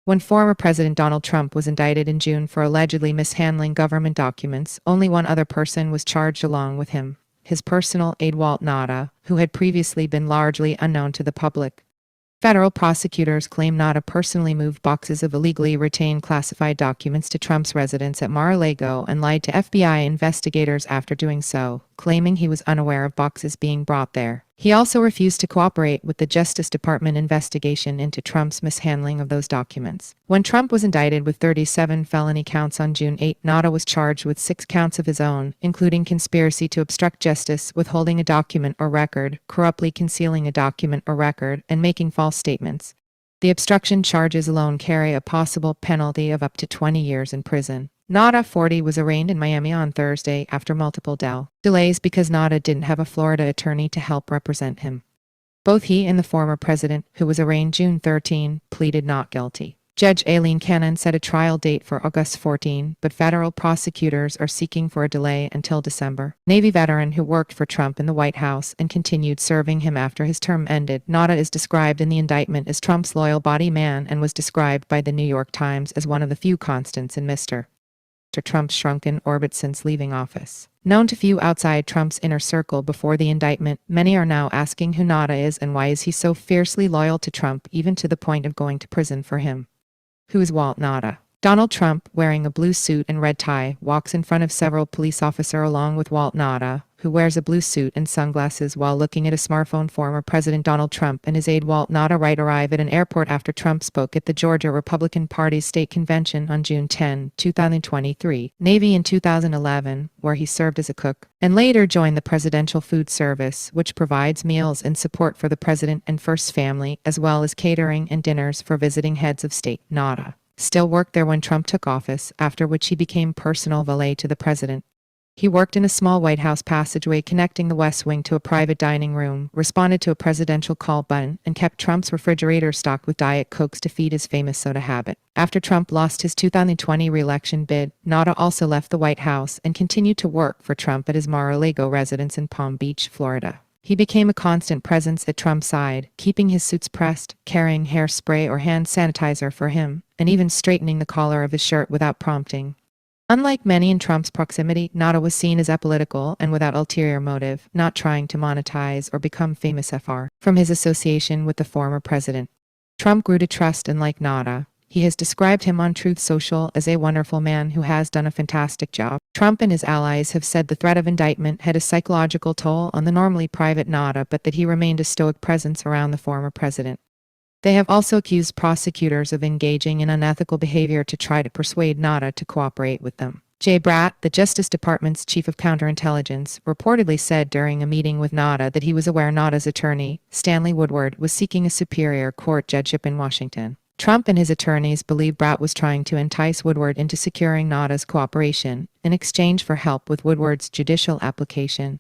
When former President Donald Trump was indicted in June for allegedly mishandling government documents, only one other person was charged along with him: his personal aide Walt Nauta, who had previously been largely unknown to the public. Federal prosecutors claim Nauta personally moved boxes of illegally retained classified documents to Trump's residence at Mar-a-Lago and lied to FBI investigators after doing so, claiming he was unaware of boxes being brought there. He also refused to cooperate with the Justice Department investigation into Trump's mishandling of those documents. When Trump was indicted with 37 felony counts on June 8, Nauta was charged with 6 counts of his own, including conspiracy to obstruct justice, withholding a document or record, corruptly concealing a document or record, and making false statements. The obstruction charges alone carry a possible penalty of up to 20 years in prison. Nauta, 40, was arraigned in Miami on Thursday after multiple delays because Nauta didn't have a Florida attorney to help represent him. Both he and the former president, who was arraigned June 13, pleaded not guilty. Judge Aileen Cannon set a trial date for August 14, but federal prosecutors are seeking for a delay until December. Navy veteran who worked for Trump in the White House and continued serving him after his term ended, Nauta is described in the indictment as Trump's loyal body man and was described by the New York Times as one of the few constants in Mr. Trump's shrunken orbit since leaving office. Known to few outside Trump's inner circle before the indictment, many are now asking who Nauta is and why is he so fiercely loyal to Trump, even to the point of going to prison for him. Who is Walt Nauta? Donald Trump, wearing a blue suit and red tie, walks in front of several police officers along with Walt Nauta, who wears a blue suit and sunglasses while looking at a smartphone. Former President Donald Trump and his aide Walt Nauta arrive at an airport after Trump spoke at the Georgia Republican Party's state convention on June 10, 2023, Navy in 2011, where he served as a cook, and later joined the Presidential Food Service, which provides meals and support for the president and first family, as well as catering and dinners for visiting heads of state. Nauta still worked there when Trump took office, after which he became personal valet to the president. He worked in a small White House passageway connecting the West Wing to a private dining room, responded to a presidential call button, and kept Trump's refrigerator stocked with Diet Cokes to feed his famous soda habit. After Trump lost his 2020 re-election bid, Nauta also left the White House and continued to work for Trump at his Mar-a-Lago residence in Palm Beach, Florida. He became a constant presence at Trump's side, keeping his suits pressed, carrying hairspray or hand sanitizer for him, and even straightening the collar of his shirt without prompting. Unlike many in Trump's proximity, Nauta was seen as apolitical and without ulterior motive, not trying to monetize or become famous from his association with the former president. Trump grew to trust and like Nauta. He has described him on Truth Social as a wonderful man who has done a fantastic job. Trump and his allies have said the threat of indictment had a psychological toll on the normally private Nauta, but that he remained a stoic presence around the former president. They have also accused prosecutors of engaging in unethical behavior to try to persuade Nauta to cooperate with them. Jay Bratt, the Justice Department's chief of counterintelligence, reportedly said during a meeting with Nauta that he was aware Nauta's attorney, Stanley Woodward, was seeking a superior court judgeship in Washington. Trump and his attorneys believe Bratt was trying to entice Woodward into securing Nauta's cooperation in exchange for help with Woodward's judicial application.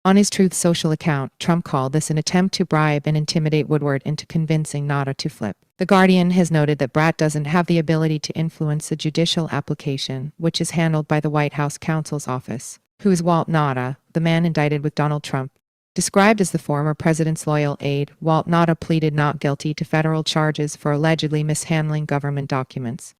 On his Truth Social account, Trump called this an attempt to bribe and intimidate Woodward into convincing Nauta to flip. The Guardian has noted that Bratt doesn't have the ability to influence the judicial application, which is handled by the White House counsel's office. Who is Walt Nauta, the man indicted with Donald Trump? Described as the former president's loyal aide, Walt Nauta pleaded not guilty to federal charges for allegedly mishandling government documents.